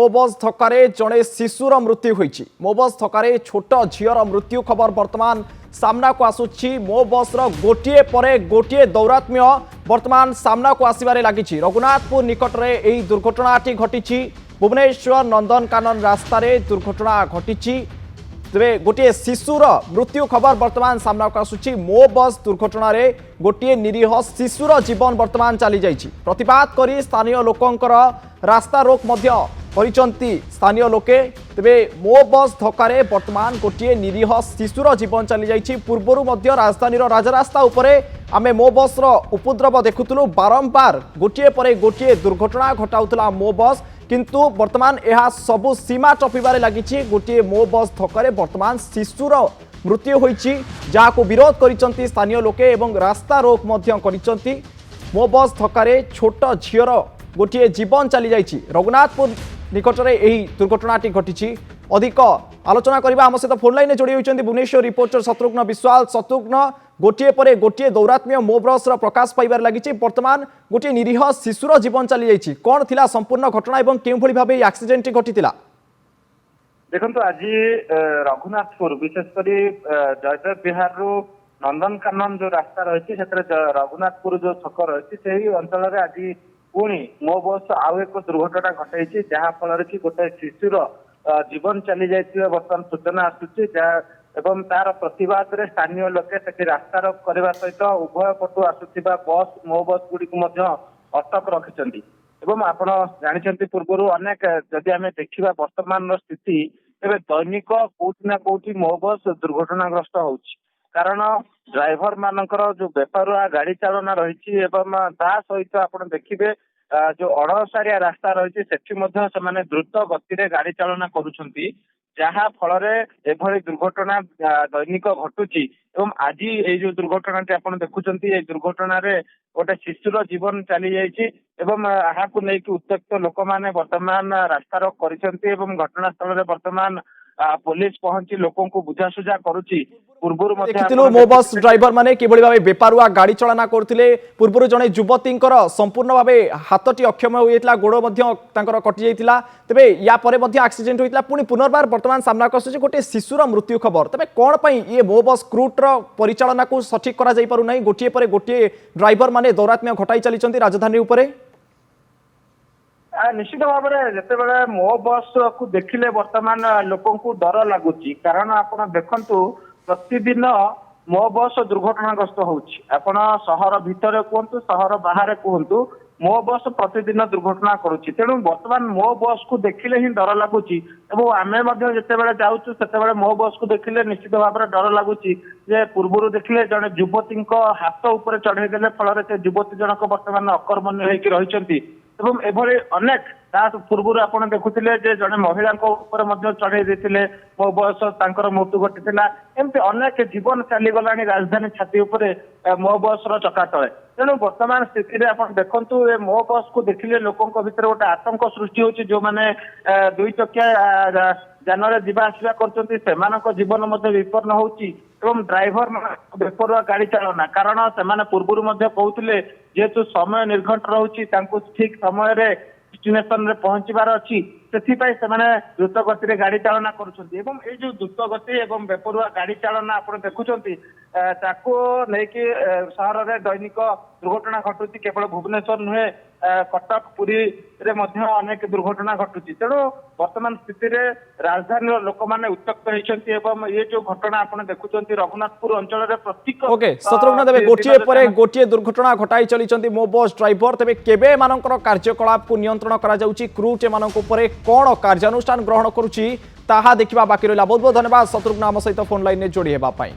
मो बस धक्के जड़े शिशुर मृत्यु होती। मो बस धक्के छोट झीर मृत्यु खबर वर्तमान सामना को आसुची। मो बस गोटे पर गोटे दौरात्म्य वर्तमान सामना को आसबार लगी। रघुनाथपुर निकट में यह दुर्घटनाटी घटी। भुवनेश्वर नंदनकानन रास्तार दुर्घटना घटी। तेरे गोटे शिशुर मृत्यु खबर वर्तमान सामना को आसुची। मो बस दुर्घटना गोटे निरीह शिशुर जीवन वर्तमान चली जाइए। प्रतिवाद करी स्थानीय लोकंकर रास्ता रोक स्थानीय लोके। तेरे मो बस धक्के वर्तमान गोटे निरीह शिशुर जीवन चली जाइए। पूर्वर राजधानी राजरास्ता उपरे आमे मो बस उपद्रव देखुलु। बारंबार गोटे पर गोटे दुर्घटना घटाऊला मो बस, किंतु वर्तमान यह सबु सीमा टपिबार लगी। गोटे मो बस धक्के वर्तमान शिशुर मृत्यु होइछि, जाको विरोध करिसंती स्थानीय लोके एवं रास्ता रोक मध्य करिसंती। मो बस धक्के छोट झीर गोटे जीवन चली जाइछि। रघुनाथपुर निकट में यही दुर्घटनाटी घटी। अधिक आलोचना करबा आम सहित फोन लाइन जोड़ी होइछंती भुवनेश्वर रिपोर्टर शत्रुघ्न विश्वाल। शत्रुघ्न, गोटे पर गोटे दौरात्म्य मो बस प्रकाश पाइबार लगी। वर्तमान गोटे निरीह शिशुर जीवन चली जाइछि। कौन थिला संपूर्ण घटना एवं केउ भली भाबे एक्सीडेंट घटितिला? देखो आज रघुनाथपुर विशेषकर जयदेव विहार रु नंदनकानन जो रास्ता रही रघुनाथपुर जो छक रही से अंचल में आज पुणी मो बस आउ एक दुर्घटना घटाई जहाँ फल कि गोटे शिशुर जीवन चली जाइए बर्तमान सूचना आसूची। एवं तार प्रतिवाद रे स्थानीय लोके से रास्ता रोक करने सहित उभय पटु आसुवा बस मो बस गुड़ी अटक रखिंट। एवं आपण जानते पूर्व अनेक जदि आम देखा वर्तमान स्थिति तेज दैनिक कौटि ना कौटि मो बस दुर्घटनाग्रस्त हो। कारण ड्राइवर मानकर जो बेपारुआ गाड़ी चालना रही सहित आप देखिए जो अड़सारिया रास्ता रही से द्रुत गति में गाड़ी चालना करुँच, जहाँ फल एभली दुर्घटना दैनिक घटुची। एवं आज ये जो दुर्घटना आप देखुं ये दुर्घटन गोटे शिशुर जीवन चली जाइए। लेकिन उत्त्यक्त लोक मैंने वर्तमान रास्ता रोक कर घटनास्थल में वर्तमान पुलिस पहुंची लोकों को बुझासुझा करुची। देखिथिलु मो बस ड्राइवर माने किभली भाबे बेपारुआ गाड़ी चलना करथिले। पूर्वरु जने युवतींकर संपूर्ण भाबे हाथटी अक्षम होइतला, गोड़ मध्य तांकर कटि जाइतिला। तबे या परे मध्य एक्सीडेंट होइतला। पुनी पुनर्बार वर्तमान सामना कसुची गोटे शिशुर मृत्यु खबर। तबे कोन पई ये मो बस क्रूटर परिचालना को सठिक करा जाई पारु नै? गोटे परे गोटे ड्राइवर माने दौरात्म्य घटाई चलीचंती राजधानी उपरे। निश्चित भाव में जिते बड़े मो बस को देखिले वर्तमान लोकों को डर लगुच। कारण आप देखु प्रतिदिन मो बस दुर्घटनाग्रस्त होउछि। आपण सहर भितर कहतु सहर बाहर कहतु मो बस प्रतिदिन दुर्घटना करुच्ची। तेणु वर्तमान मो बस को देखिले ही डर लगुच। आमे जिते बड़े जाऊँ से मो बस को देखिले निश्चित भाव में डर लगुच। पूर्व देखिले जड़े युवती हाथ उपर चढ़ेदेले फल से युवती जनक वर्तमान अकर्मण्य होकर रही। एवं एभली अनेक पूर्व आप देखुले जड़े महिला चढ़ई देते मो बस मृत्यु घटी। एमती अनेक जीवन चलीगला राजधानी छाती उपरे मो बस चका तले। तेणु वर्तमान स्थिति में आप देखु मो बस को देखिले लोकों भीतर गोटे आतंक सृष्टि होची। जो मैंने दुई चकिया जान जावासवा कर जीवन विपन्न होची। एवं ड्राइवर बेपरुआ गाड़ी चालना कारण से पूर्व कहते जेहेतु समय निर्घंट रोची ठीक समय डेस्टिनेशन पहुंचबार अच्छी से द्रुत गति गाड़ी चालना करुँच। जो द्रुत गति एवं बेपरुआ गाड़ी चालना आप देखुं सहर में दैनिक दुर्घटना घटुची। केवल भुवनेश्वर नुहे कटक पुरी रे अनेक दुर्घटना घटुची। तेणु वर्तमान स्थिति रे राजधानी लोक मैंने उत्त्यक्त होती। ये जो घटना आप देखुं रघुनाथपुर अंचल प्रत्येक शत्रुघ्न देवे गोटे पर गोटे दुर्घटना घटाई चली मो बस ड्राइवर। तेज केबे मानकर कार्यकलाप को नियंत्रण करा जाउची, क्रूट एमानक उपरे कौन कार्यानुष्ठान ग्रहण करुची ताहा देखिबा बाकी रहिला। बहुत बहुत धन्यवाद शत्रुघ्न आम सहित फोन लाइन में जोड़ी हेबा पाई।